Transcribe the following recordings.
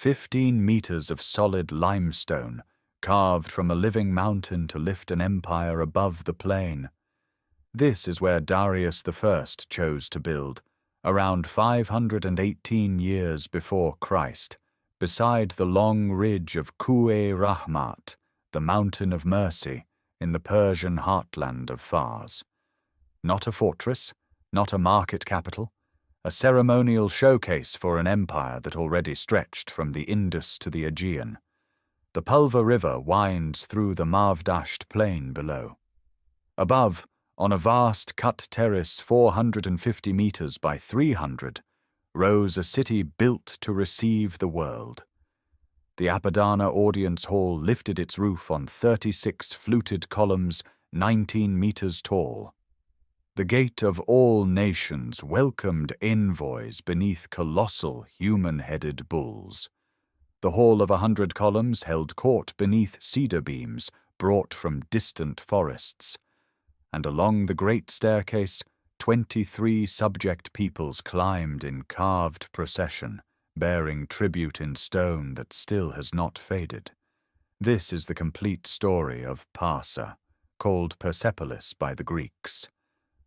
15 meters of solid limestone, carved from a living mountain to lift an empire above the plain. This is where Darius I chose to build, around 518 years before Christ, beside the long ridge of Rahmat, the Mountain of Mercy, in the Persian heartland of Fars. Not a fortress, not a market capital, a ceremonial showcase for an empire that already stretched from the Indus to the Aegean. The Pulva River winds through the Mavdasht plain below. Above, on a vast cut terrace 450 meters by 300, rose a city built to receive the world. The Apadana audience hall lifted its roof on 36 fluted columns 19 meters tall. The gate of all nations welcomed envoys beneath colossal human-headed bulls. The hall of 100 columns held court beneath cedar beams brought from distant forests. And along the great staircase, 23 subject peoples climbed in carved procession, bearing tribute in stone that still has not faded. This is the complete story of Parsa, called Persepolis by the Greeks.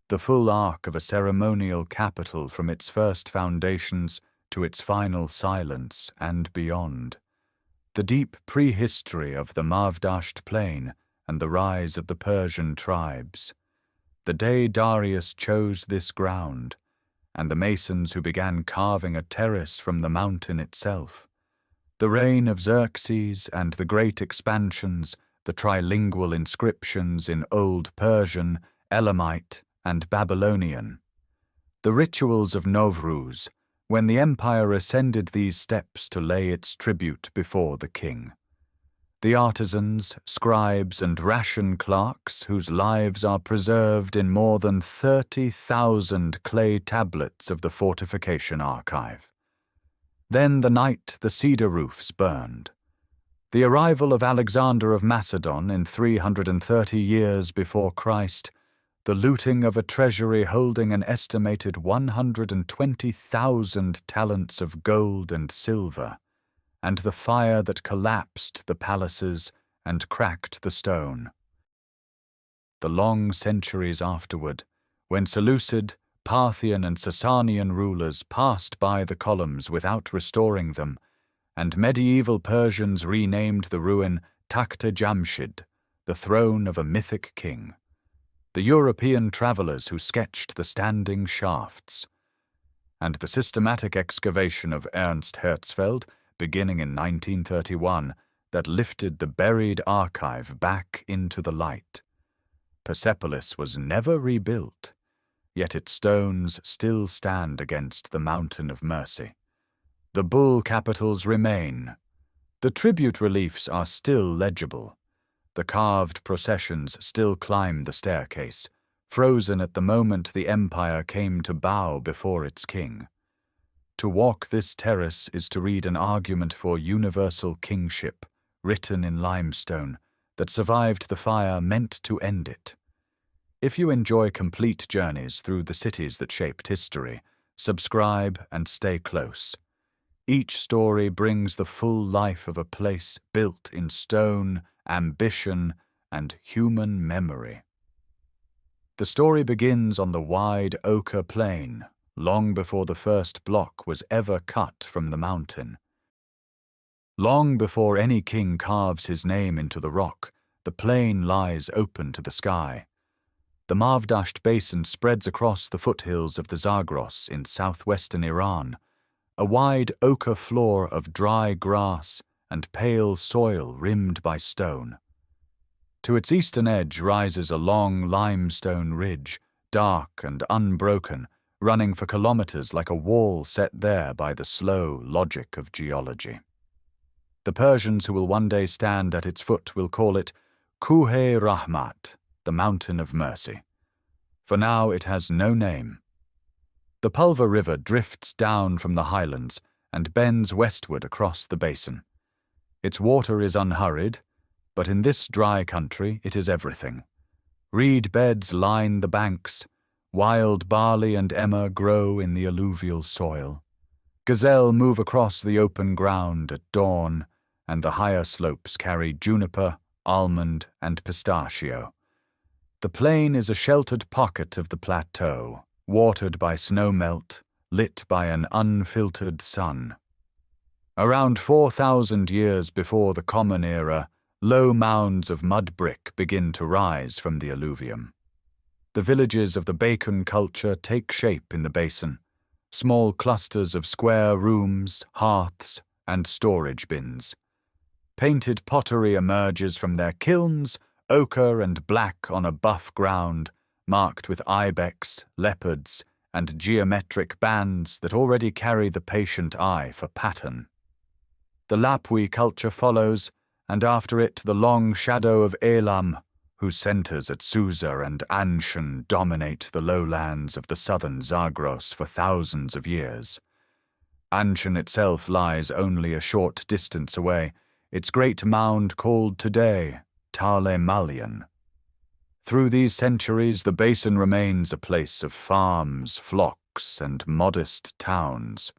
The full arc of a ceremonial capital from its first foundations to its final silence and beyond. The deep prehistory of the Mavdasht plain and the rise of the Persian tribes. The day Darius chose this ground, and the masons who began carving a terrace from the mountain itself. The reign of Xerxes and the great expansions, the trilingual inscriptions in Old Persian, Elamite, and Babylonian. The rituals of Novruz, when the empire ascended these steps to lay its tribute before the king. The artisans, scribes, and ration clerks whose lives are preserved in more than 30,000 clay tablets of the fortification archive. Then the night the cedar roofs burned. The arrival of Alexander of Macedon in 330 years before Christ, the looting of a treasury holding an estimated 120,000 talents of gold and silver, and the fire that collapsed the palaces and cracked the stone. The long centuries afterward, when Seleucid, Parthian, and Sasanian rulers passed by the columns without restoring them, and medieval Persians renamed the ruin Takhta Jamshid, the throne of a mythic king. The European travelers who sketched the standing shafts, and the systematic excavation of Ernst Herzfeld, beginning in 1931, that lifted the buried archive back into the light. Persepolis was never rebuilt, yet its stones still stand against the Mountain of Mercy. The bull capitals remain. The tribute reliefs are still legible. The carved processions still climb the staircase, frozen at the moment the empire came to bow before its king. To walk this terrace is to read an argument for universal kingship, written in limestone, that survived the fire meant to end it. If you enjoy complete journeys through the cities that shaped history, subscribe and stay close. Each story brings the full life of a place built in stone, ambition, and human memory. The story begins on the wide ochre plain, long before the first block was ever cut from the mountain. Long before any king carves his name into the rock, the plain lies open to the sky. The Mavdasht Basin spreads across the foothills of the Zagros in southwestern Iran, a wide ochre floor of dry grass and pale soil rimmed by stone. To its eastern edge rises a long limestone ridge, dark and unbroken, running for kilometers like a wall set there by the slow logic of geology. The Persians who will one day stand at its foot will call it Rahmat, the Mountain of Mercy. For now it has no name. The Pulva River drifts down from the highlands and bends westward across the basin. Its water is unhurried, but in this dry country it is everything. Reed beds line the banks, wild barley and emmer grow in the alluvial soil. Gazelle move across the open ground at dawn, and the higher slopes carry juniper, almond, and pistachio. The plain is a sheltered pocket of the plateau, watered by snowmelt, lit by an unfiltered sun. Around 4,000 years before the Common Era, low mounds of mud brick begin to rise from the alluvium. The villages of the Bacon culture take shape in the basin, small clusters of square rooms, hearths, and storage bins. Painted pottery emerges from their kilns, ochre and black on a buff ground, marked with ibex, leopards, and geometric bands that already carry the patient eye for pattern. The Lapui culture follows, and after it the long shadow of Elam, whose centers at Susa and Anshan dominate the lowlands of the southern Zagros for thousands of years. Anshan itself lies only a short distance away, its great mound called today Tale Malian. Through these centuries, the basin remains a place of farms, flocks, and modest towns.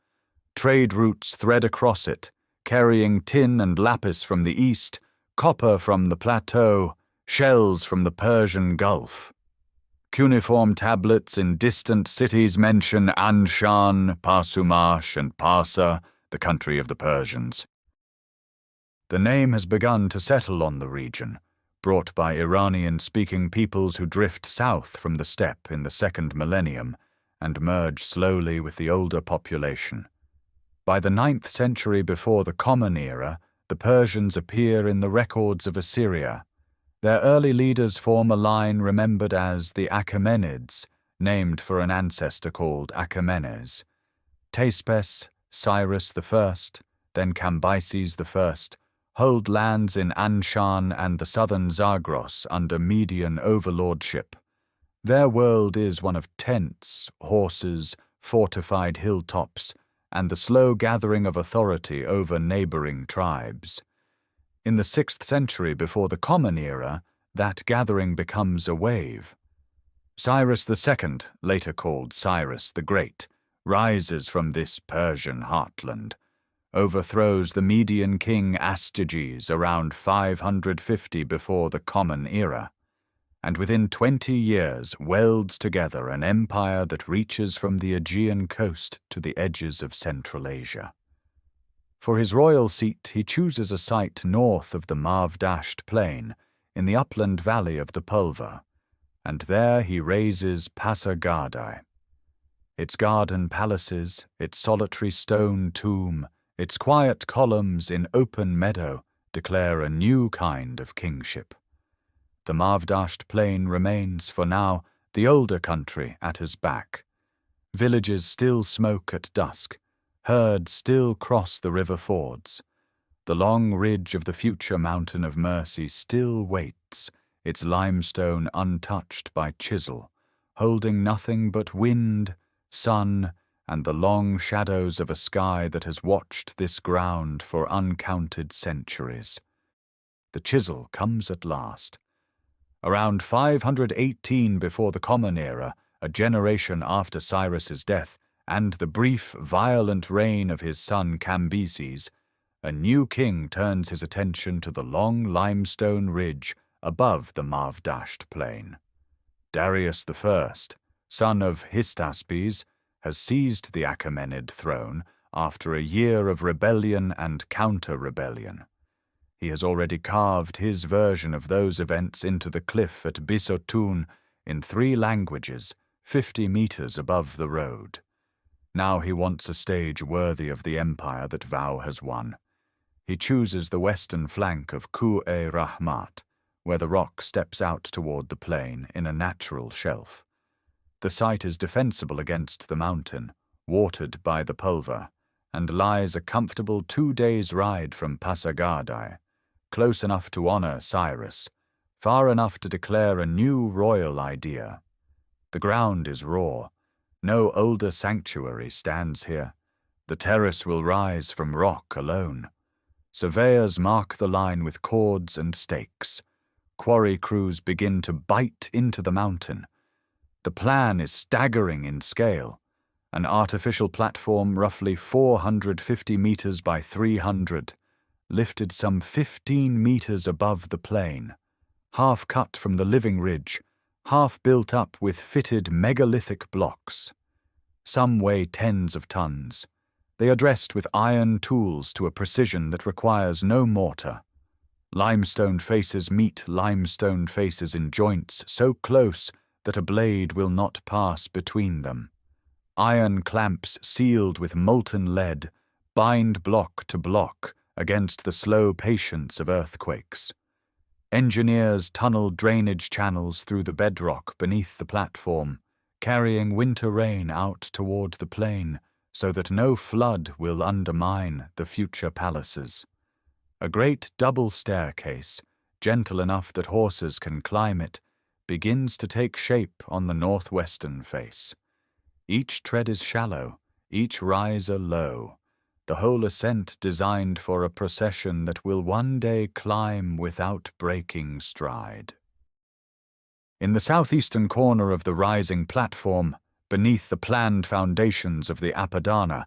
Trade routes thread across it, carrying tin and lapis from the east, copper from the plateau, shells from the Persian Gulf. Cuneiform tablets in distant cities mention Anshan, Parsumash, and Parsa, the country of the Persians. The name has begun to settle on the region, brought by Iranian-speaking peoples who drift south from the steppe in the second millennium and merge slowly with the older population. By the 9th century before the Common Era, the Persians appear in the records of Assyria. Their early leaders form a line remembered as the Achaemenids, named for an ancestor called Achaemenes. Teispes, Cyrus I, then Cambyses I, hold lands in Anshan and the southern Zagros under Median overlordship. Their world is one of tents, horses, fortified hilltops, and the slow gathering of authority over neighboring tribes. In the 6th century before the Common Era, that gathering becomes a wave. Cyrus II, later called Cyrus the Great, rises from this Persian heartland, overthrows the Median king Astyages around 550 before the Common Era, and within 20 years welds together an empire that reaches from the Aegean coast to the edges of Central Asia. For his royal seat, he chooses a site north of the Mavdasht plain, in the upland valley of the Pulvar, and there he raises Pasargadae. Its garden palaces, its solitary stone tomb, its quiet columns in open meadow declare a new kind of kingship. The Mavdasht plain remains, for now, the older country at his back. Villages still smoke at dusk, herds still cross the river fords. The long ridge of the future Mountain of Mercy still waits, its limestone untouched by chisel, holding nothing but wind, sun, and the long shadows of a sky that has watched this ground for uncounted centuries. The chisel comes at last. Around 518 before the Common Era, a generation after Cyrus's death, and the brief, violent reign of his son Cambyses, a new king turns his attention to the long limestone ridge above the Mavdasht plain. Darius I, son of Hystaspes, has seized the Achaemenid throne after a year of rebellion and counter-rebellion. He has already carved his version of those events into the cliff at Bisotun in 3 languages, 50 meters above the road. Now he wants a stage worthy of the empire that Vau has won. He chooses the western flank of Ku-e-Rahmat, where the rock steps out toward the plain in a natural shelf. The site is defensible against the mountain, watered by the Pulvar, and lies a comfortable 2 days' ride from Pasargadae, close enough to honor Cyrus, far enough to declare a new royal idea. The ground is raw. No older sanctuary stands here. The terrace will rise from rock alone. Surveyors mark the line with cords and stakes. Quarry crews begin to bite into the mountain. The plan is staggering in scale. an artificial platform roughly 450 meters by 300, lifted some 15 meters above the plain, half cut from the living ridge, half built up with fitted megalithic blocks. Some weigh tens of tons. They are dressed with iron tools to a precision that requires no mortar. Limestone faces meet limestone faces in joints so close that a blade will not pass between them. Iron clamps sealed with molten lead bind block to block against the slow patience of earthquakes. Engineers tunnel drainage channels through the bedrock beneath the platform, carrying winter rain out toward the plain so that no flood will undermine the future palaces. A great double staircase, gentle enough that horses can climb it, begins to take shape on the northwestern face. Each tread is shallow, each riser low, the whole ascent designed for a procession that will one day climb without breaking stride. In the southeastern corner of the rising platform, beneath the planned foundations of the Apadana,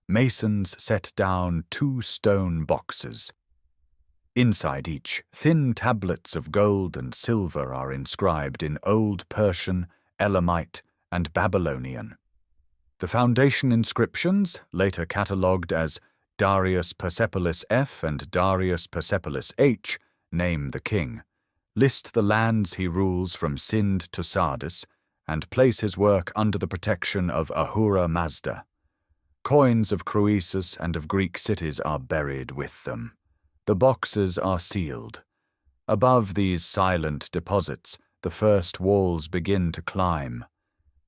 masons set down 2 stone boxes. Inside each, thin tablets of gold and silver are inscribed in Old Persian, Elamite, and Babylonian. The foundation inscriptions, later catalogued as Darius Persepolis F and Darius Persepolis H, name the king, list the lands he rules from Sind to Sardis, and place his work under the protection of Ahura Mazda. Coins of Croesus and of Greek cities are buried with them. The boxes are sealed. Above these silent deposits, the first walls begin to climb.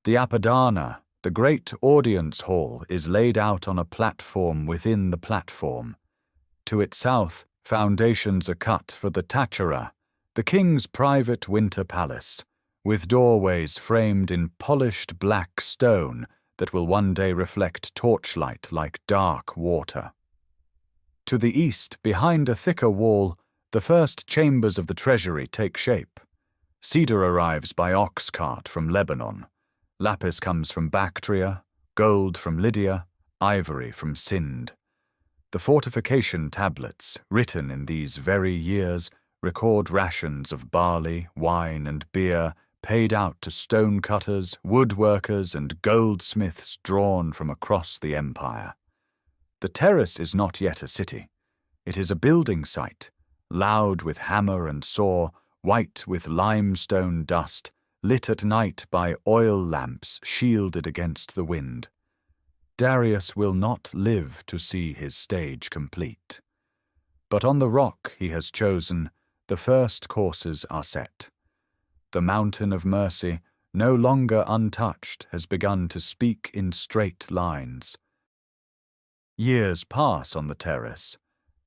The Apadana, the great audience hall, is laid out on a platform within the platform. To its south, foundations are cut for the Tachara, the king's private winter palace, with doorways framed in polished black stone that will one day reflect torchlight like dark water. To the east, behind a thicker wall, the first chambers of the treasury take shape. Cedar arrives by ox cart from Lebanon. Lapis comes from Bactria, gold from Lydia, ivory from Sind. The fortification tablets, written in these very years, record rations of barley, wine, and beer paid out to stonecutters, woodworkers, and goldsmiths drawn from across the empire. The terrace is not yet a city. It is a building site, loud with hammer and saw, white with limestone dust, lit at night by oil lamps shielded against the wind. Darius will not live to see his stage complete. But on the rock he has chosen, the first courses are set. The mountain of mercy, no longer untouched, has begun to speak in straight lines. Years pass on the terrace.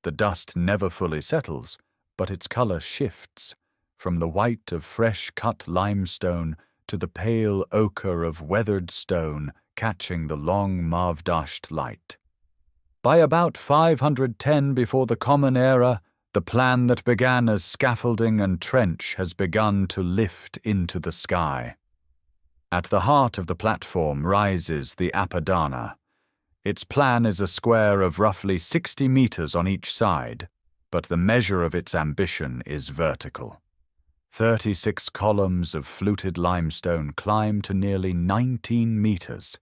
The dust never fully settles, but its color shifts, from the white of fresh-cut limestone to the pale ochre of weathered stone catching the long mavdasht light. By about 510 before the Common Era, the plan that began as scaffolding and trench has begun to lift into the sky. At the heart of the platform rises the Apadana. Its plan is a square of roughly 60 meters on each side, but the measure of its ambition is vertical. 36 columns of fluted limestone climb to nearly 19 meters.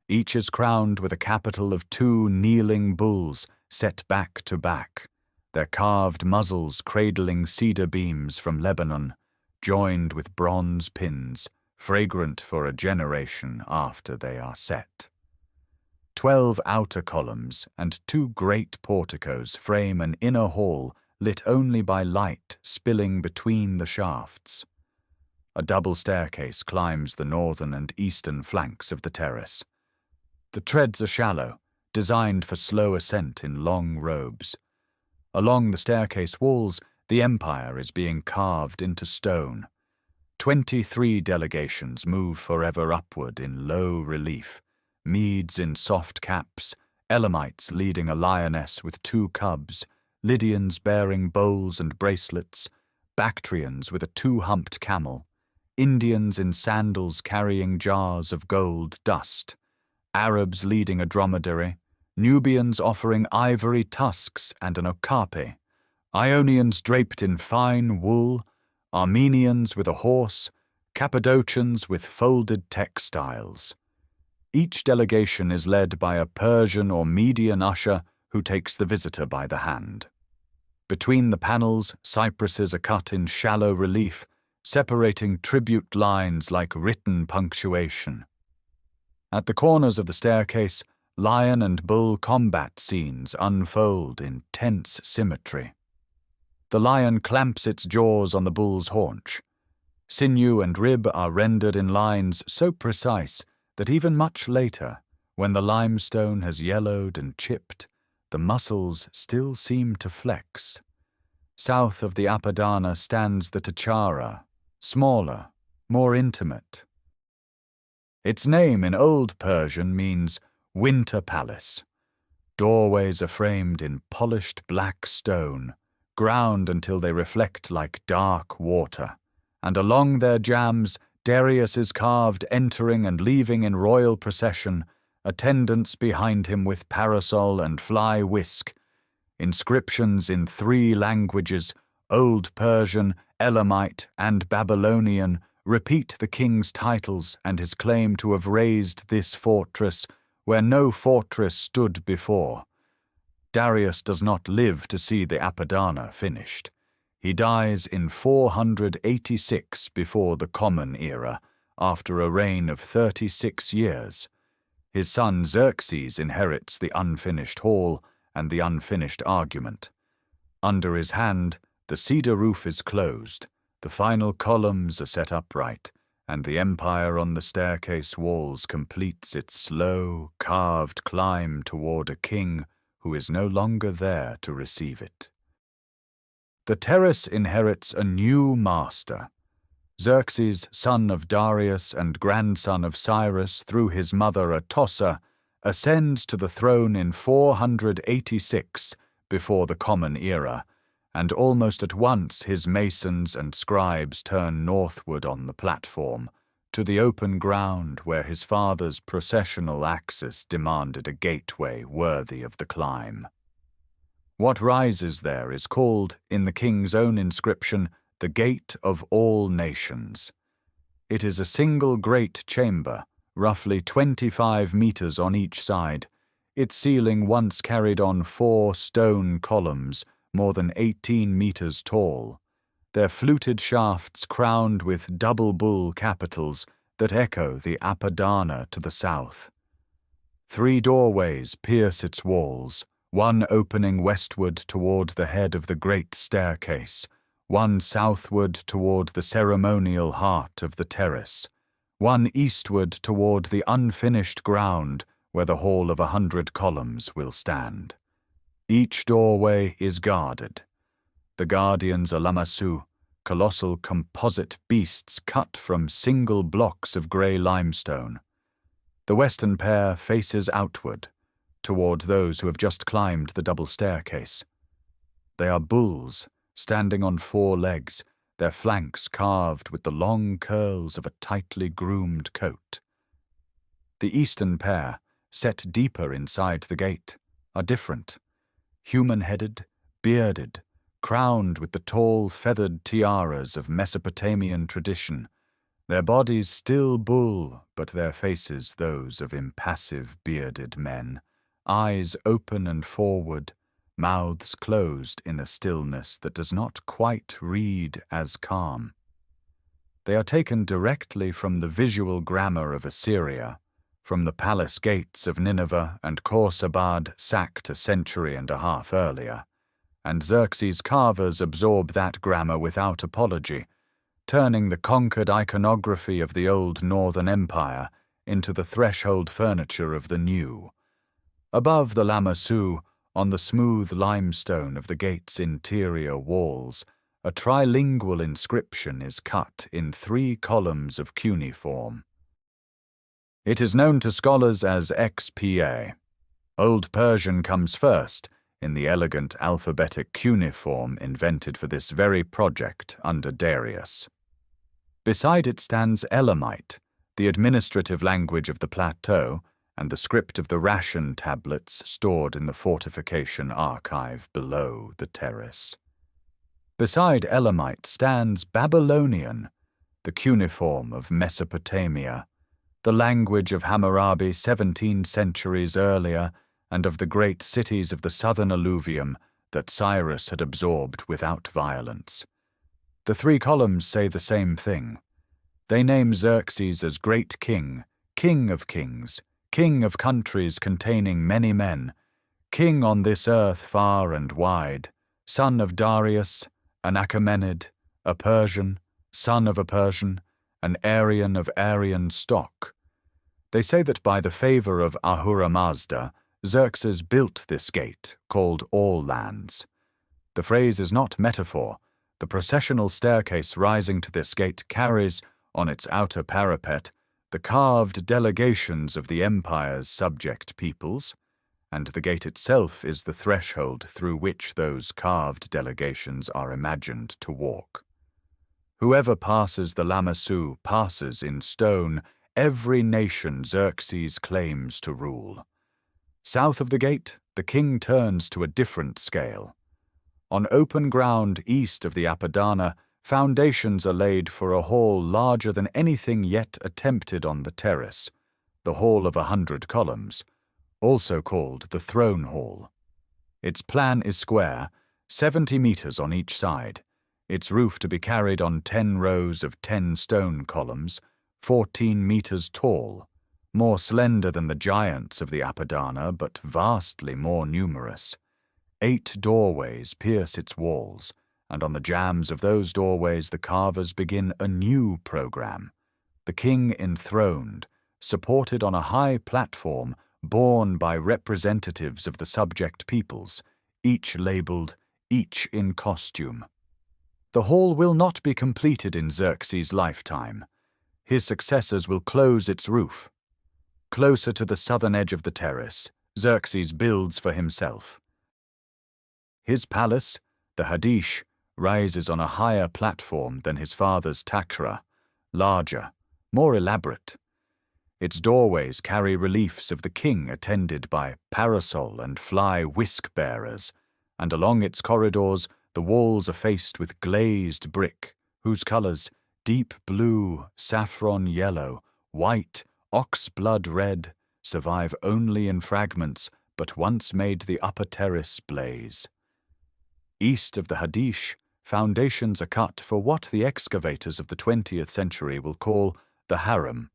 Each is crowned with a capital of 2 kneeling bulls set back to back, their carved muzzles cradling cedar beams from Lebanon, joined with bronze pins, fragrant for a generation after they are set. 12 outer columns and 2 great porticos frame an inner hall lit only by light spilling between the shafts. A double staircase climbs the northern and eastern flanks of the terrace. The treads are shallow, designed for slow ascent in long robes. Along the staircase walls, the empire is being carved into stone. 23 delegations move forever upward in low relief, Medes in soft caps, Elamites leading a lioness with 2 cubs, Lydians bearing bowls and bracelets, Bactrians with a 2-humped camel, Indians in sandals carrying jars of gold dust, Arabs leading a dromedary, Nubians offering ivory tusks and an okapi, Ionians draped in fine wool, Armenians with a horse, Cappadocians with folded textiles. Each delegation is led by a Persian or Median usher who takes the visitor by the hand. Between the panels, cypresses are cut in shallow relief, separating tribute lines like written punctuation. At the corners of the staircase, lion and bull combat scenes unfold in tense symmetry. The lion clamps its jaws on the bull's haunch. Sinew and rib are rendered in lines so precise that even much later, when the limestone has yellowed and chipped, the muscles still seem to flex. South of the Apadana stands the Tachara, smaller, more intimate. Its name in Old Persian means winter palace. Doorways are framed in polished black stone, ground until they reflect like dark water, and along their jambs Darius is carved entering and leaving in royal procession, attendants behind him with parasol and fly whisk. Inscriptions in 3 languages, Old Persian, Elamite, and Babylonian, repeat the king's titles and his claim to have raised this fortress where no fortress stood before. Darius does not live to see the Apadana finished. He dies in 486 before the Common Era, after a reign of 36 years. His son Xerxes inherits the unfinished hall and the unfinished argument. Under his hand, the cedar roof is closed, the final columns are set upright, and the empire on the staircase walls completes its slow, carved climb toward a king who is no longer there to receive it. The terrace inherits a new master. Xerxes, son of Darius and grandson of Cyrus through his mother Atossa, ascends to the throne in 486 before the Common Era, and almost at once his masons and scribes turn northward on the platform, to the open ground where his father's processional axis demanded a gateway worthy of the climb. What rises there is called, in the king's own inscription, the Gate of All Nations. It is a single great chamber, roughly 25 meters on each side. Its ceiling once carried on 4 stone columns, more than 18 meters tall, their fluted shafts crowned with double bull capitals that echo the Apadana to the south. 3 doorways pierce its walls, one opening westward toward the head of the great staircase, one southward toward the ceremonial heart of the terrace, one eastward toward the unfinished ground where the hall of 100 columns will stand. Each doorway is guarded. The guardians are lamassu, colossal composite beasts cut from single blocks of grey limestone. The western pair faces outward, toward those who have just climbed the double staircase. They are bulls, standing on 4 legs, their flanks carved with the long curls of a tightly groomed coat. The eastern pair, set deeper inside the gate, are different. Human-headed, bearded, crowned with the tall feathered tiaras of Mesopotamian tradition, their bodies still bull, but their faces those of impassive bearded men, eyes open and forward, mouths closed in a stillness that does not quite read as calm. They are taken directly from the visual grammar of Assyria, from the palace gates of Nineveh and Khorsabad sacked a century and a half earlier, and Xerxes' carvers absorb that grammar without apology, turning the conquered iconography of the old Northern Empire into the threshold furniture of the new. Above the lamassu, on the smooth limestone of the gate's interior walls, a trilingual inscription is cut in 3 columns of cuneiform. It is known to scholars as XPA. Old Persian comes first, in the elegant alphabetic cuneiform invented for this very project under Darius. Beside it stands Elamite, the administrative language of the plateau, and the script of the ration tablets stored in the fortification archive below the terrace. Beside Elamite stands Babylonian, the cuneiform of Mesopotamia, the language of Hammurabi 17 centuries earlier and of the great cities of the southern alluvium that Cyrus had absorbed without violence. The three columns say the same thing. They name Xerxes as Great King, King of Kings, King of countries containing many men, King on this earth far and wide, son of Darius, an Achaemenid, a Persian, son of a Persian, an Aryan of Aryan stock. They say that by the favor of Ahura Mazda, Xerxes built this gate, called All Lands. The phrase is not metaphor. The processional staircase rising to this gate carries, on its outer parapet, the carved delegations of the empire's subject peoples, and the gate itself is the threshold through which those carved delegations are imagined to walk. Whoever passes the Lamassu passes in stone every nation Xerxes claims to rule. South of the gate, the king turns to a different scale. On open ground east of the Apadana, foundations are laid for a hall larger than anything yet attempted on the terrace, the Hall of 100 Columns, also called the Throne Hall. Its plan is square, 70 meters on each side, its roof to be carried on 10 rows of 10 stone columns, 14 meters tall, more slender than the giants of the Apadana, but vastly more numerous. 8 doorways pierce its walls, and on the jambs of those doorways the carvers begin a new program. The king enthroned, supported on a high platform borne by representatives of the subject peoples, each labeled, each in costume. The hall will not be completed in Xerxes' lifetime. His successors will close its roof. Closer to the southern edge of the terrace, Xerxes builds for himself. His palace, the Hadish, rises on a higher platform than his father's Takra, larger, more elaborate. Its doorways carry reliefs of the king attended by parasol and fly whisk-bearers, and along its corridors the walls are faced with glazed brick, whose colors, deep blue, saffron yellow, white, ox-blood red, survive only in fragments but once made the upper terrace blaze. East of the Hadish, foundations are cut for what the excavators of the 20th century will call the harem,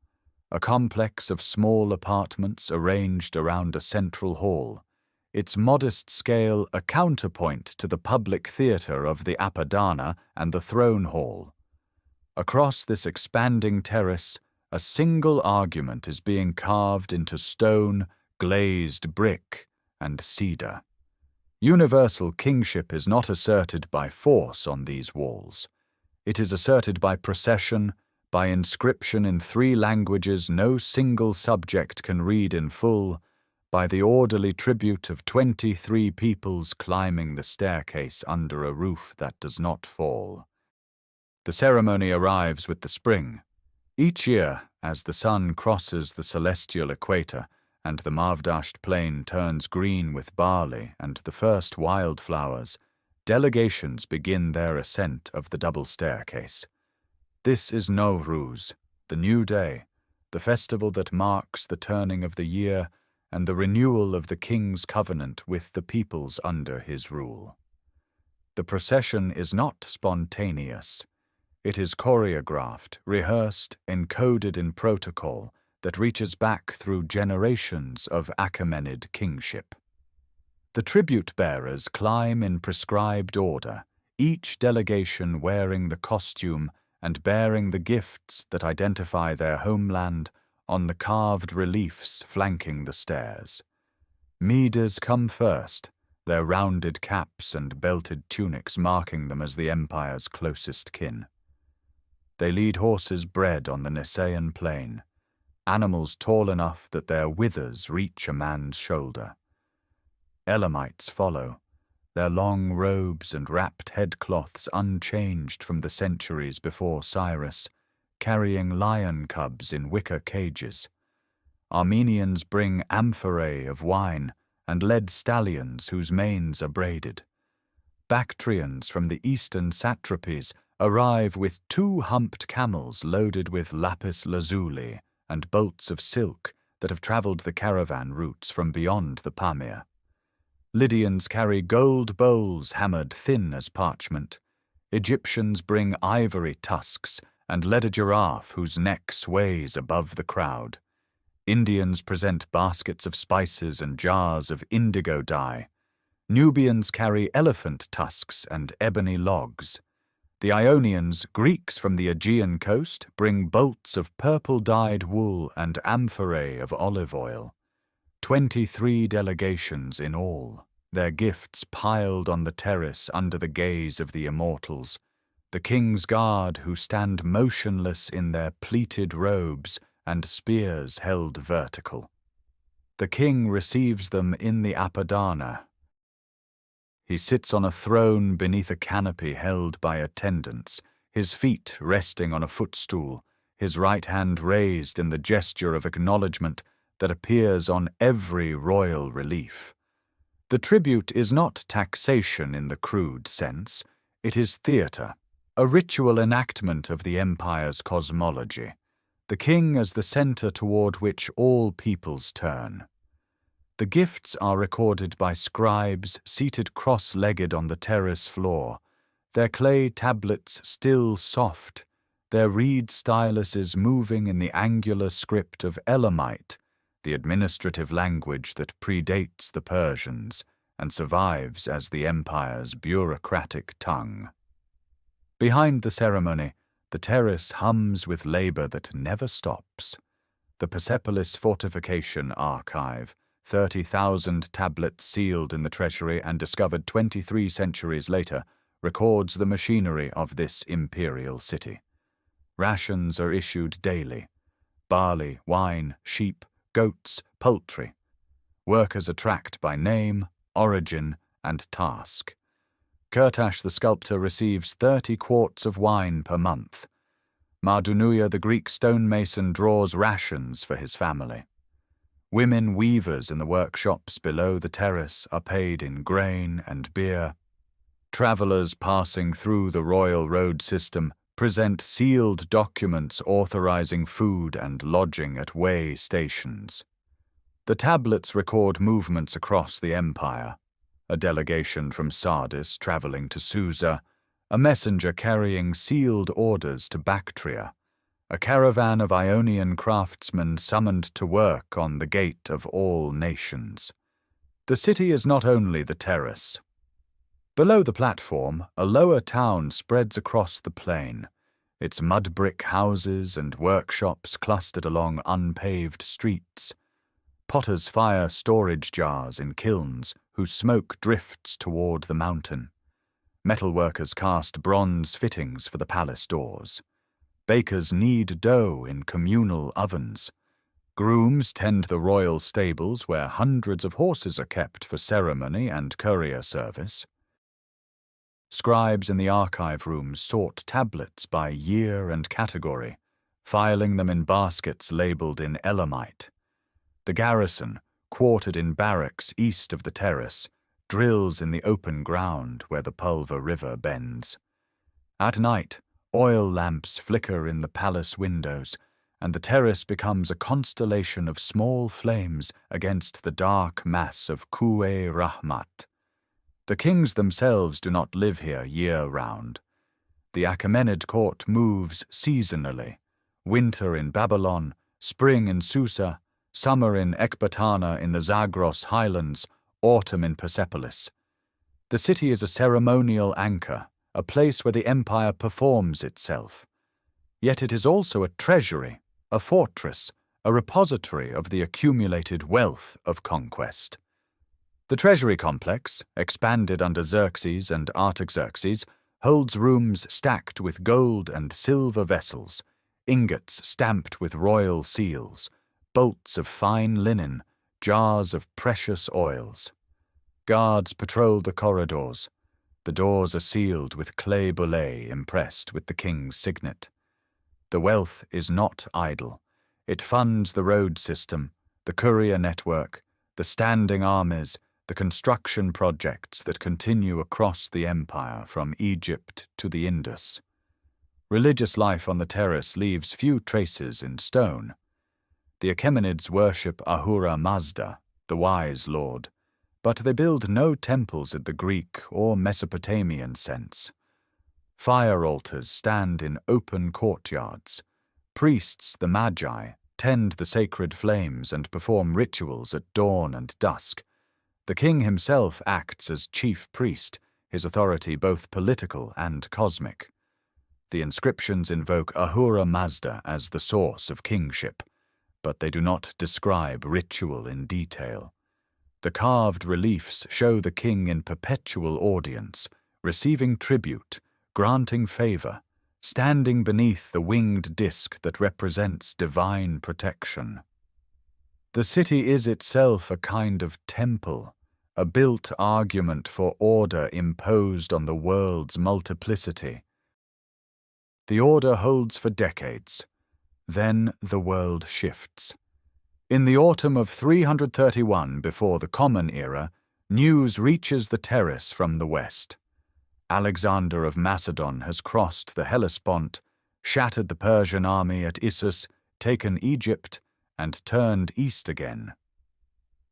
a complex of small apartments arranged around a central hall, its modest scale a counterpoint to the public theatre of the Apadana and the throne hall. Across this expanding terrace, a single argument is being carved into stone, glazed brick, and cedar. Universal kingship is not asserted by force on these walls. It is asserted by procession, by inscription in 3 languages no single subject can read in full, by the orderly tribute of 23 peoples climbing the staircase under a roof that does not fall. The ceremony arrives with the spring. Each year, as the sun crosses the celestial equator and the Mavdasht plain turns green with barley and the first wildflowers, delegations begin their ascent of the double staircase. This is Nowruz, the new day, the festival that marks the turning of the year and the renewal of the king's covenant with the peoples under his rule. The procession is not spontaneous. It is choreographed, rehearsed, encoded in protocol that reaches back through generations of Achaemenid kingship. The tribute-bearers climb in prescribed order, each delegation wearing the costume and bearing the gifts that identify their homeland on the carved reliefs flanking the stairs. Medes come first, their rounded caps and belted tunics marking them as the empire's closest kin. They lead horses bred on the Nisaean plain, animals tall enough that their withers reach a man's shoulder. Elamites follow, their long robes and wrapped headcloths unchanged from the centuries before Cyrus, carrying lion cubs in wicker cages. Armenians bring amphorae of wine and led stallions whose manes are braided. Bactrians from the eastern satrapies arrive with 2 humped camels loaded with lapis lazuli and bolts of silk that have travelled the caravan routes from beyond the Pamir. Lydians carry gold bowls hammered thin as parchment. Egyptians bring ivory tusks and led a giraffe whose neck sways above the crowd. Indians present baskets of spices and jars of indigo dye. Nubians carry elephant tusks and ebony logs. The Ionians, Greeks from the Aegean coast, bring bolts of purple-dyed wool and amphorae of olive oil. 23 delegations in all, their gifts piled on the terrace under the gaze of the immortals, the king's guard who stand motionless in their pleated robes and spears held vertical. The king receives them in the Apadana. He sits on a throne beneath a canopy held by attendants, his feet resting on a footstool, his right hand raised in the gesture of acknowledgement that appears on every royal relief. The tribute is not taxation in the crude sense, it is theatre, a ritual enactment of the empire's cosmology, the king as the centre toward which all peoples turn. The gifts are recorded by scribes seated cross-legged on the terrace floor, their clay tablets still soft, their reed styluses moving in the angular script of Elamite, the administrative language that predates the Persians and survives as the empire's bureaucratic tongue. Behind the ceremony, the terrace hums with labor that never stops. The Persepolis fortification archive, 30,000 tablets sealed in the treasury and discovered 23 centuries later, records the machinery of this imperial city. Rations are issued daily: barley, wine, sheep, goats, poultry. Workers are tracked by name, origin, and task. Kurtash the sculptor receives 30 quarts of wine per month. Mardunuya the Greek stonemason draws rations for his family. Women weavers in the workshops below the terrace are paid in grain and beer. Travellers passing through the royal road system present sealed documents authorizing food and lodging at way stations. The tablets record movements across the empire: a delegation from Sardis travelling to Susa, a messenger carrying sealed orders to Bactria, a caravan of Ionian craftsmen summoned to work on the gate of all nations. The city is not only the terrace. Below the platform, a lower town spreads across the plain, its mud-brick houses and workshops clustered along unpaved streets. Potters fire storage jars in kilns whose smoke drifts toward the mountain. Metalworkers cast bronze fittings for the palace doors. Bakers knead dough in communal ovens. Grooms tend the royal stables where hundreds of horses are kept for ceremony and courier service. Scribes in the archive rooms sort tablets by year and category, filing them in baskets labelled in Elamite. The garrison, quartered in barracks east of the terrace, drills in the open ground where the Pulver River bends. At night, oil lamps flicker in the palace windows, and the terrace becomes a constellation of small flames against the dark mass of Ku'e Rahmat. The kings themselves do not live here year-round. The Achaemenid court moves seasonally: winter in Babylon, spring in Susa, summer in Ecbatana in the Zagros highlands, autumn in Persepolis. The city is a ceremonial anchor, a place where the empire performs itself. Yet it is also a treasury, a fortress, a repository of the accumulated wealth of conquest. The treasury complex, expanded under Xerxes and Artaxerxes, holds rooms stacked with gold and silver vessels, ingots stamped with royal seals, bolts of fine linen, jars of precious oils. Guards patrol the corridors. The doors are sealed with clay bullae impressed with the king's signet. The wealth is not idle. It funds the road system, the courier network, the standing armies, the construction projects that continue across the empire from Egypt to the Indus. Religious life on the terrace leaves few traces in stone. The Achaemenids worship Ahura Mazda, the wise lord, but they build no temples in the Greek or Mesopotamian sense. Fire altars stand in open courtyards. Priests, the Magi, tend the sacred flames and perform rituals at dawn and dusk. The king himself acts as chief priest, his authority both political and cosmic. The inscriptions invoke Ahura Mazda as the source of kingship, but they do not describe ritual in detail. The carved reliefs show the king in perpetual audience, receiving tribute, granting favor, standing beneath the winged disk that represents divine protection. The city is itself a kind of temple, a built argument for order imposed on the world's multiplicity. The order holds for decades. Then the world shifts. In the autumn of 331 before the Common Era, news reaches the terrace from the west. Alexander of Macedon has crossed the Hellespont, shattered the Persian army at Issus, taken Egypt, and turned east again.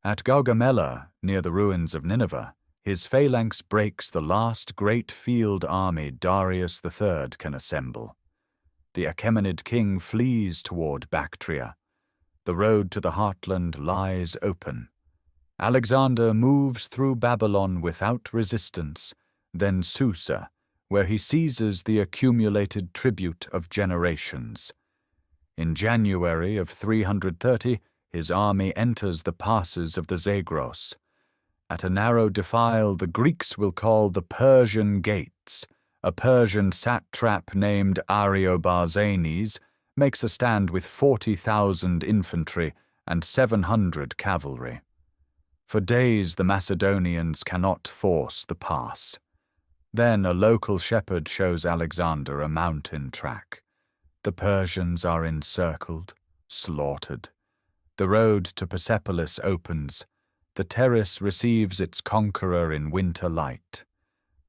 At Gaugamela, near the ruins of Nineveh, his phalanx breaks the last great field army Darius the Great can assemble. The Achaemenid king flees toward Bactria. The road to the heartland lies open. Alexander moves through Babylon without resistance, then Susa, where he seizes the accumulated tribute of generations. In January of 330, his army enters the passes of the Zagros. At a narrow defile the Greeks will call the Persian Gates, a Persian satrap named Ariobarzanes makes a stand with 40,000 infantry and 700 cavalry. For days the Macedonians cannot force the pass. Then a local shepherd shows Alexander a mountain track. The Persians are encircled, slaughtered. The road to Persepolis opens. The terrace receives its conqueror in winter light.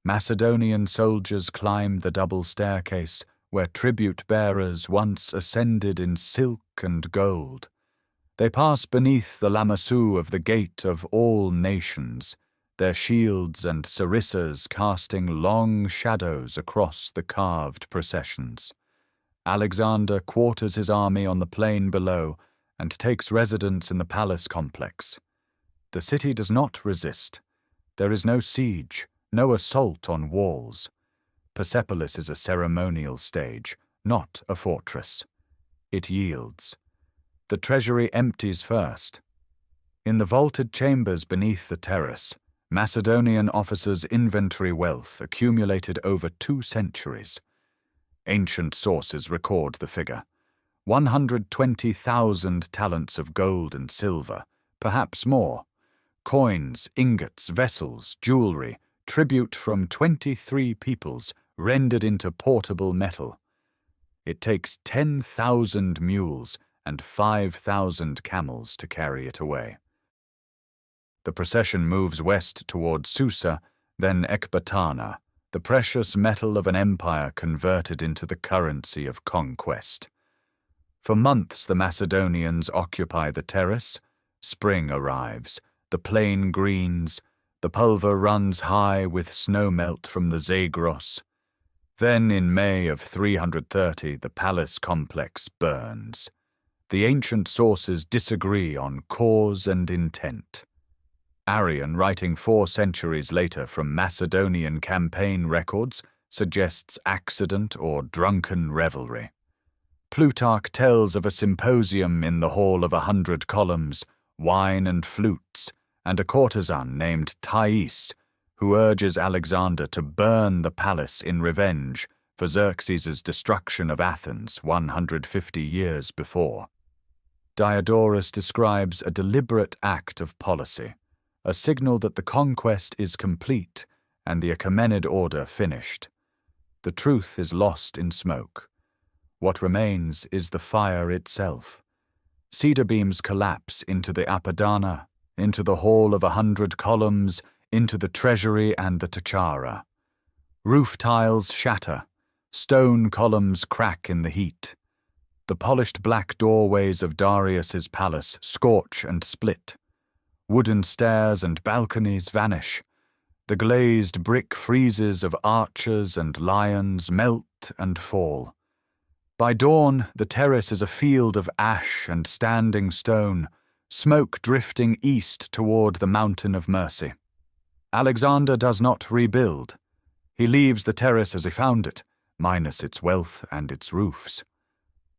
Macedonian soldiers climb the double staircase where tribute-bearers once ascended in silk and gold. They pass beneath the lamassu of the Gate of All Nations, their shields and sarissas casting long shadows across the carved processions. Alexander quarters his army on the plain below and takes residence in the palace complex. The city does not resist. There is no siege, no assault on walls. Persepolis is a ceremonial stage, not a fortress. It yields. The treasury empties first. In the vaulted chambers beneath the terrace, Macedonian officers' inventory wealth accumulated over 2 centuries. Ancient sources record the figure: 120,000 talents of gold and silver, perhaps more. Coins, ingots, vessels, jewelry, tribute from 23 peoples rendered into portable metal. It takes 10,000 mules and 5,000 camels to carry it away. The procession moves west toward Susa, then Ecbatana, the precious metal of an empire converted into the currency of conquest. For months the Macedonians occupy the terrace. Spring arrives, the plain greens, the pulver runs high with snowmelt from the Zagros. Then in May of 330 the palace complex burns. The ancient sources disagree on cause and intent. Arrian, writing 4 centuries later from Macedonian campaign records, suggests accident or drunken revelry. Plutarch tells of a symposium in the Hall of 100 Columns, wine and flutes, and a courtesan named Thais, who urges Alexander to burn the palace in revenge for Xerxes' destruction of Athens 150 years before. Diodorus describes a deliberate act of policy, a signal that the conquest is complete and the Achaemenid order finished. The truth is lost in smoke. What remains is the fire itself. Cedar beams collapse into the Apadana, into the Hall of 100 Columns, into the treasury and the Tachara. Roof tiles shatter, stone columns crack in the heat. The polished black doorways of Darius's palace scorch and split. Wooden stairs and balconies vanish. The glazed brick friezes of archers and lions melt and fall. By dawn, the terrace is a field of ash and standing stone, smoke drifting east toward the Mountain of Mercy. Alexander does not rebuild. He leaves the terrace as he found it, minus its wealth and its roofs.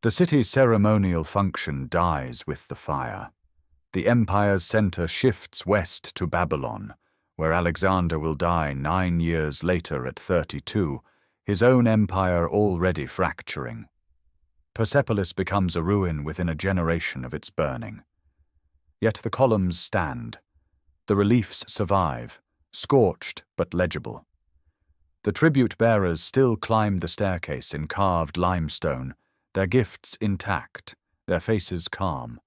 The city's ceremonial function dies with the fire. The empire's center shifts west to Babylon, where Alexander will die 9 years later at 32, his own empire already fracturing. Persepolis becomes a ruin within a generation of its burning. Yet the columns stand. The reliefs survive, scorched but legible. The tribute-bearers still climb the staircase in carved limestone, their gifts intact, their faces calm.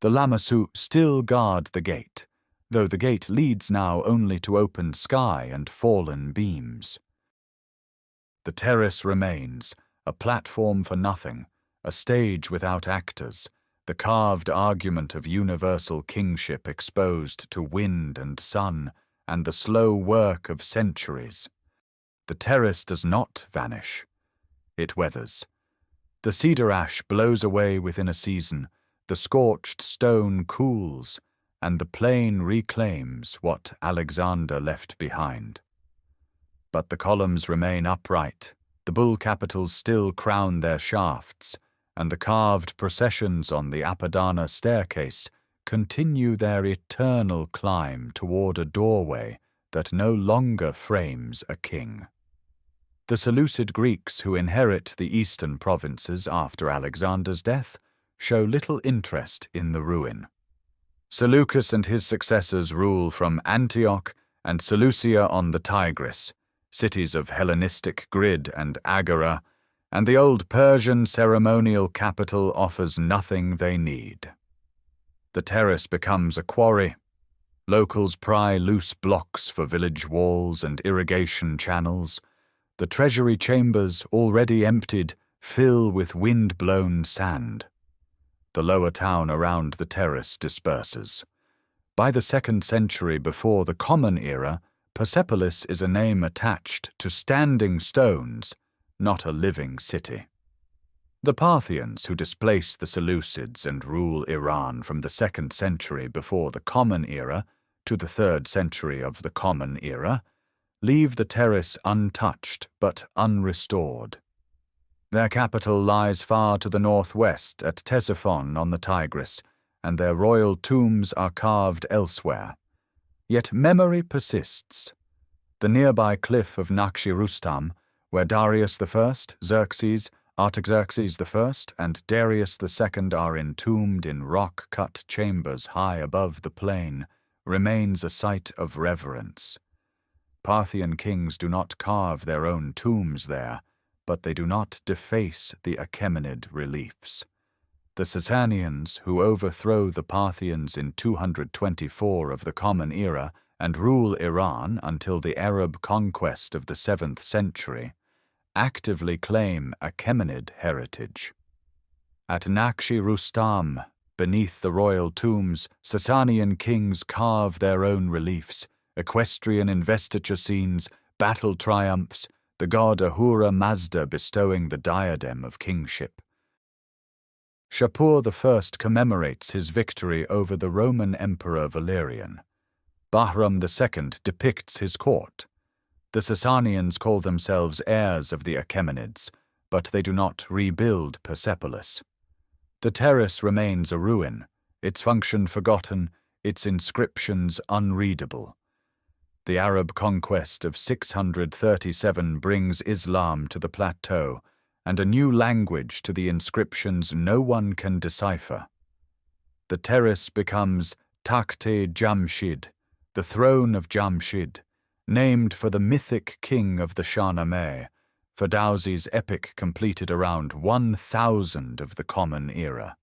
The lamassu still guard the gate, though the gate leads now only to open sky and fallen beams. The terrace remains, a platform for nothing, a stage without actors, the carved argument of universal kingship exposed to wind and sun and the slow work of centuries. The terrace does not vanish. It weathers. The cedar ash blows away within a season, the scorched stone cools, and the plain reclaims what Alexander left behind. But the columns remain upright, the bull capitals still crown their shafts, and the carved processions on the Apadana staircase continue their eternal climb toward a doorway that no longer frames a king. The Seleucid Greeks who inherit the eastern provinces after Alexander's death show little interest in the ruin. Seleucus and his successors rule from Antioch and Seleucia on the Tigris, cities of Hellenistic grid and agora, and the old Persian ceremonial capital offers nothing they need. The terrace becomes a quarry. Locals pry loose blocks for village walls and irrigation channels. The treasury chambers, already emptied, fill with wind-blown sand. The lower town around the terrace disperses. By the 2nd century before the Common Era, Persepolis is a name attached to standing stones, not a living city. The Parthians, who displace the Seleucids and rule Iran from the 2nd century before the Common Era to the 3rd century of the Common Era, leave the terrace untouched but unrestored. Their capital lies far to the northwest at Ctesiphon on the Tigris, and their royal tombs are carved elsewhere. Yet memory persists. The nearby cliff of Nakshi Rustam, where Darius I, Xerxes, Artaxerxes I, and Darius II are entombed in rock-cut chambers high above the plain, remains a site of reverence. Parthian kings do not carve their own tombs there, but they do not deface the Achaemenid reliefs. The Sasanians, who overthrow the Parthians in 224 of the Common Era and rule Iran until the Arab conquest of the 7th century, actively claim Achaemenid heritage. At Nakshi Rustam, beneath the royal tombs, Sasanian kings carve their own reliefs, equestrian investiture scenes, battle triumphs, the god Ahura Mazda bestowing the diadem of kingship. Shapur I commemorates his victory over the Roman Emperor Valerian. Bahram II depicts his court. The Sasanians call themselves heirs of the Achaemenids, but they do not rebuild Persepolis. The terrace remains a ruin, its function forgotten, its inscriptions unreadable. The Arab conquest of 637 brings Islam to the plateau, and a new language to the inscriptions no one can decipher. The terrace becomes Takht-e Jamshid, the throne of Jamshid, named for the mythic king of the Shahnameh, Ferdowsi's epic completed around 1000 of the Common Era.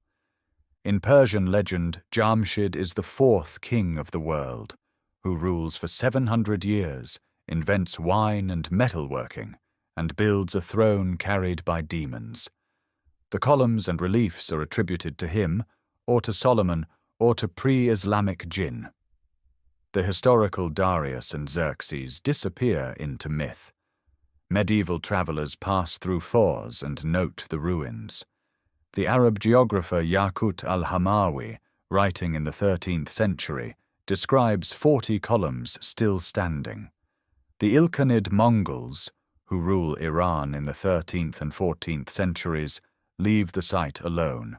In Persian legend, Jamshid is the fourth king of the world, who rules for 700 years, invents wine and metalworking, and builds a throne carried by demons. The columns and reliefs are attributed to him, or to Solomon, or to pre-Islamic jinn. The historical Darius and Xerxes disappear into myth. Medieval travelers pass through Fars and note the ruins. The Arab geographer Yaqut al-Hamawi, writing in the 13th century, describes 40 columns still standing. The Ilkhanid Mongols, who rule Iran in the 13th and 14th centuries, leave the site alone.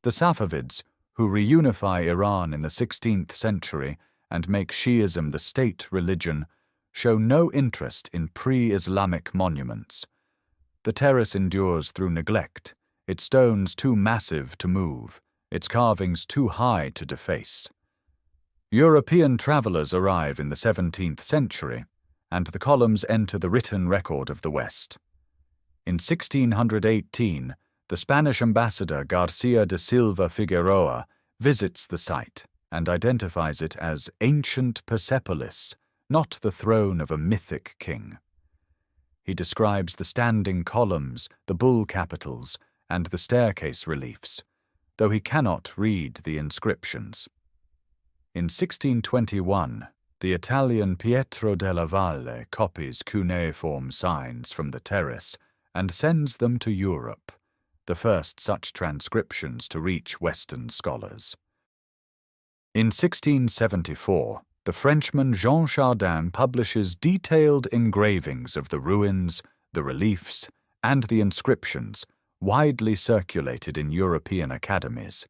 The Safavids, who reunify Iran in the 16th century and make Shi'ism the state religion, show no interest in pre-Islamic monuments. The terrace endures through neglect, its stones too massive to move, its carvings too high to deface. European travelers arrive in the 17th century, and the columns enter the written record of the West. In 1618, the Spanish ambassador Garcia de Silva Figueroa visits the site and identifies it as ancient Persepolis, not the throne of a mythic king. He describes the standing columns, the bull capitals, and the staircase reliefs, though he cannot read the inscriptions. In 1621, the Italian Pietro della Valle copies cuneiform signs from the terrace and sends them to Europe, the first such transcriptions to reach Western scholars. In 1674, the Frenchman Jean Chardin publishes detailed engravings of the ruins, the reliefs, and the inscriptions, widely circulated in European academies.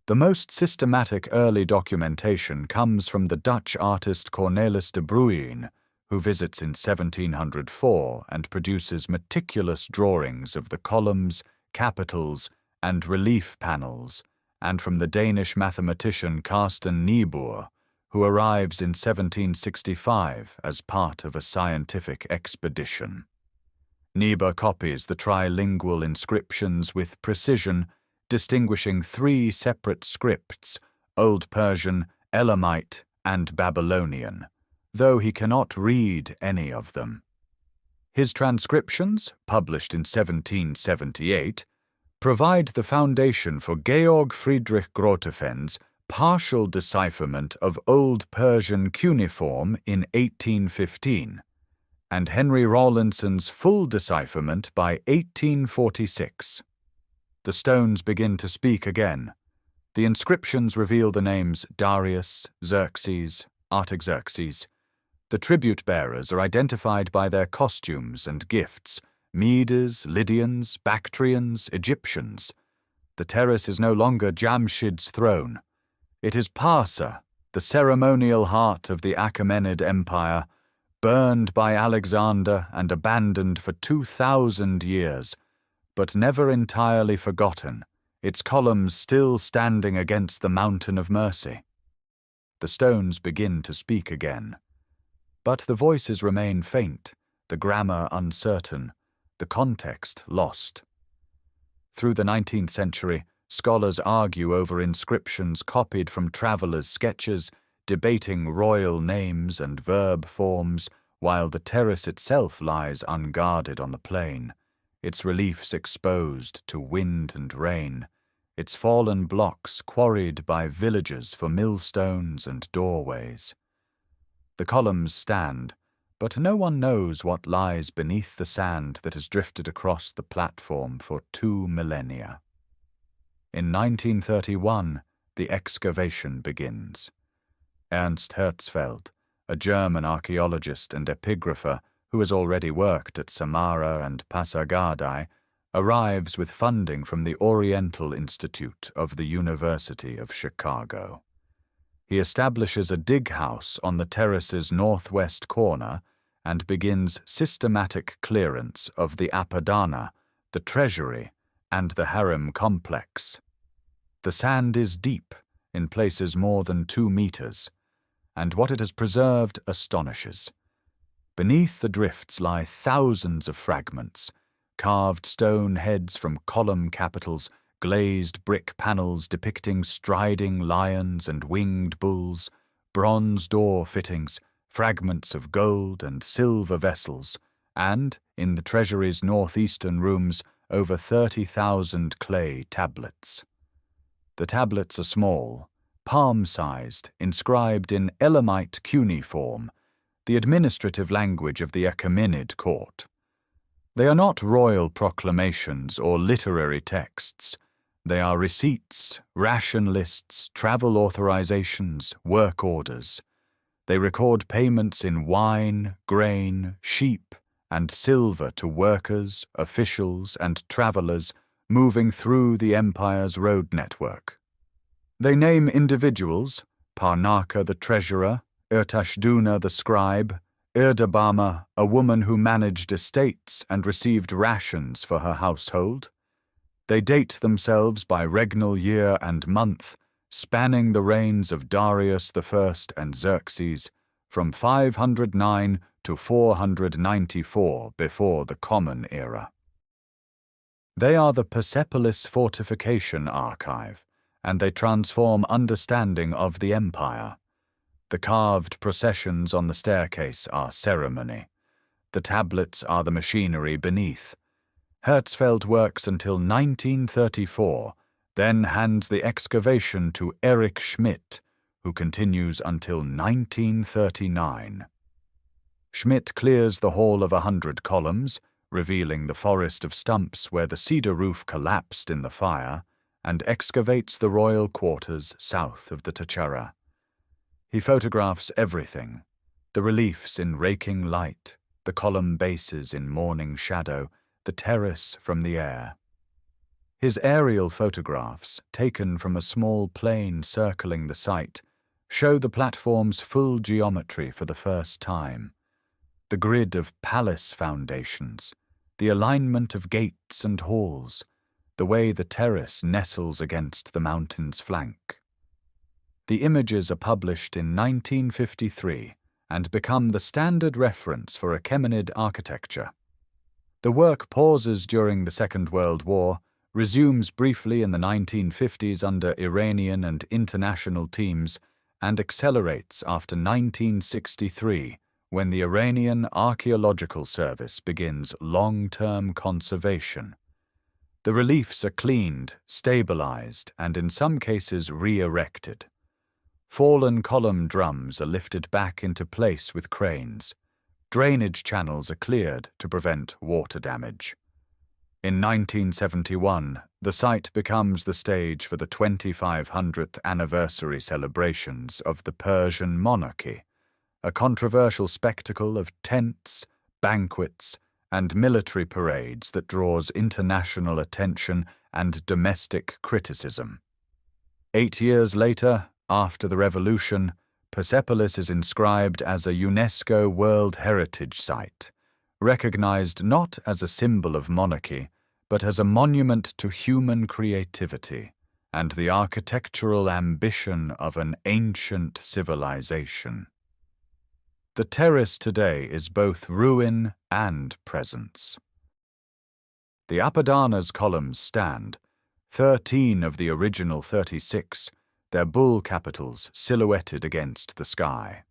The most systematic early documentation comes from the Dutch artist Cornelis de Bruijn, who visits in 1704 and produces meticulous drawings of the columns, capitals, and relief panels, and from the Danish mathematician Carsten Niebuhr, who arrives in 1765 as part of a scientific expedition. Niebuhr copies the trilingual inscriptions with precision, distinguishing 3 separate scripts, Old Persian, Elamite, and Babylonian, though he cannot read any of them. His transcriptions, published in 1778, provide the foundation for Georg Friedrich Grotefend's partial decipherment of Old Persian cuneiform in 1815, and Henry Rawlinson's full decipherment by 1846. The stones begin to speak again. The inscriptions reveal the names Darius, Xerxes, Artaxerxes. The tribute-bearers are identified by their costumes and gifts: Medes, Lydians, Bactrians, Egyptians. The terrace is no longer Jamshid's throne. It is Parsa, the ceremonial heart of the Achaemenid Empire, burned by Alexander and abandoned for 2,000 years, but never entirely forgotten, its columns still standing against the mountain of mercy. The stones begin to speak again. But the voices remain faint, the grammar uncertain, the context lost. Through the 19th century, scholars argue over inscriptions copied from travelers' sketches, debating royal names and verb forms, while the terrace itself lies unguarded on the plain, its reliefs exposed to wind and rain, its fallen blocks quarried by villagers for millstones and doorways. The columns stand, but no one knows what lies beneath the sand that has drifted across the platform for 2 millennia. In 1931, the excavation begins. Ernst Herzfeld, a German archaeologist and epigrapher who has already worked at Samarra and Pasargadae, arrives with funding from the Oriental Institute of the University of Chicago. He establishes a dig house on the terrace's northwest corner and begins systematic clearance of the Apadana, the treasury, and the harem complex. The sand is deep, in places more than 2 meters, and what it has preserved astonishes. Beneath the drifts lie thousands of fragments, carved stone heads from column capitals, glazed brick panels depicting striding lions and winged bulls, bronze door fittings, fragments of gold and silver vessels, and, in the treasury's northeastern rooms, over 30,000 clay tablets. The tablets are small, palm-sized, inscribed in Elamite cuneiform, the administrative language of the Achaemenid court. They are not royal proclamations or literary texts. They are receipts, ration lists, travel authorizations, work orders. They record payments in wine, grain, sheep, and silver to workers, officials, and travelers moving through the empire's road network. They name individuals: Parnaka the treasurer, Ertashduna the scribe, Erdabama, a woman who managed estates and received rations for her household. They date themselves by regnal year and month, spanning the reigns of Darius I and Xerxes, from 509 to 494 before the Common Era. They are the Persepolis fortification archive, and they transform understanding of the empire. The carved processions on the staircase are ceremony. The tablets are the machinery beneath. Herzfeld works until 1934, then hands the excavation to Erich Schmidt, who continues until 1939. Schmidt clears the Hall of 100 Columns, revealing the forest of stumps where the cedar roof collapsed in the fire, and excavates the royal quarters south of the Tachara. He photographs everything: the reliefs in raking light, the column bases in morning shadow, the terrace from the air. His aerial photographs, taken from a small plain circling the site, show the platform's full geometry for the first time: the grid of palace foundations, the alignment of gates and halls, the way the terrace nestles against the mountain's flank. The images are published in 1953 and become the standard reference for Achaemenid architecture. The work pauses during the Second World War, resumes briefly in the 1950s under Iranian and international teams, and accelerates after 1963 when the Iranian Archaeological Service begins long-term conservation. The reliefs are cleaned, stabilized, and in some cases re-erected. Fallen column drums are lifted back into place with cranes. Drainage channels are cleared to prevent water damage. In 1971, the site becomes the stage for the 2500th anniversary celebrations of the Persian monarchy, a controversial spectacle of tents, banquets, and military parades that draws international attention and domestic criticism. 8 years later, after the revolution, Persepolis is inscribed as a UNESCO World Heritage Site, recognized not as a symbol of monarchy, but as a monument to human creativity and the architectural ambition of an ancient civilization. The terrace today is both ruin and presence. The Apadana's columns stand, 13 of the original 36, their bull capitals silhouetted against the sky.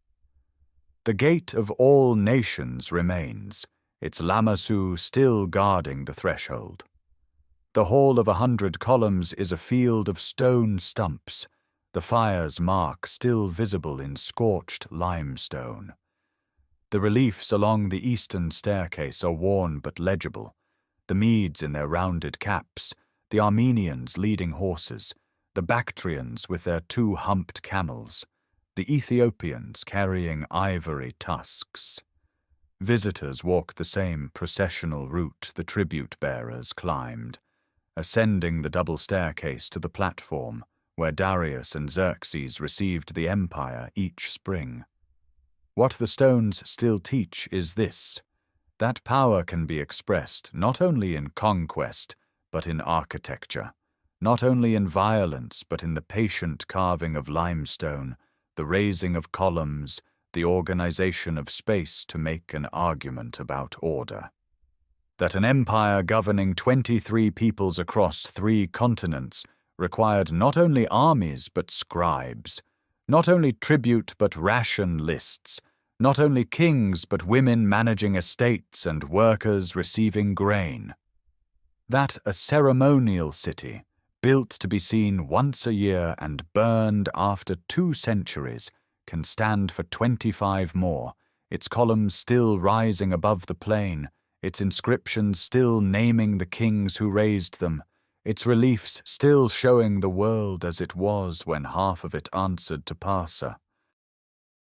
The gate of all nations remains, its lamassu still guarding the threshold. The Hall of 100 Columns is a field of stone stumps, the fire's mark still visible in scorched limestone. The reliefs along the eastern staircase are worn but legible: the Medes in their rounded caps, the Armenians leading horses, the Bactrians with their 2 humped camels, the Ethiopians carrying ivory tusks. Visitors walk the same processional route the tribute-bearers climbed, ascending the double staircase to the platform where Darius and Xerxes received the empire each spring. What the stones still teach is this: that power can be expressed not only in conquest, but in architecture, not only in violence, but in the patient carving of limestone, the raising of columns, the organization of space to make an argument about order. that an empire governing 23 peoples across 3 continents required not only armies but scribes, not only tribute but ration lists, not only kings but women managing estates and workers receiving grain. That a ceremonial city, built to be seen once a year and burned after 2 centuries, can stand for 25 more, its columns still rising above the plain, its inscriptions still naming the kings who raised them, its reliefs still showing the world as it was when half of it answered to Parsa.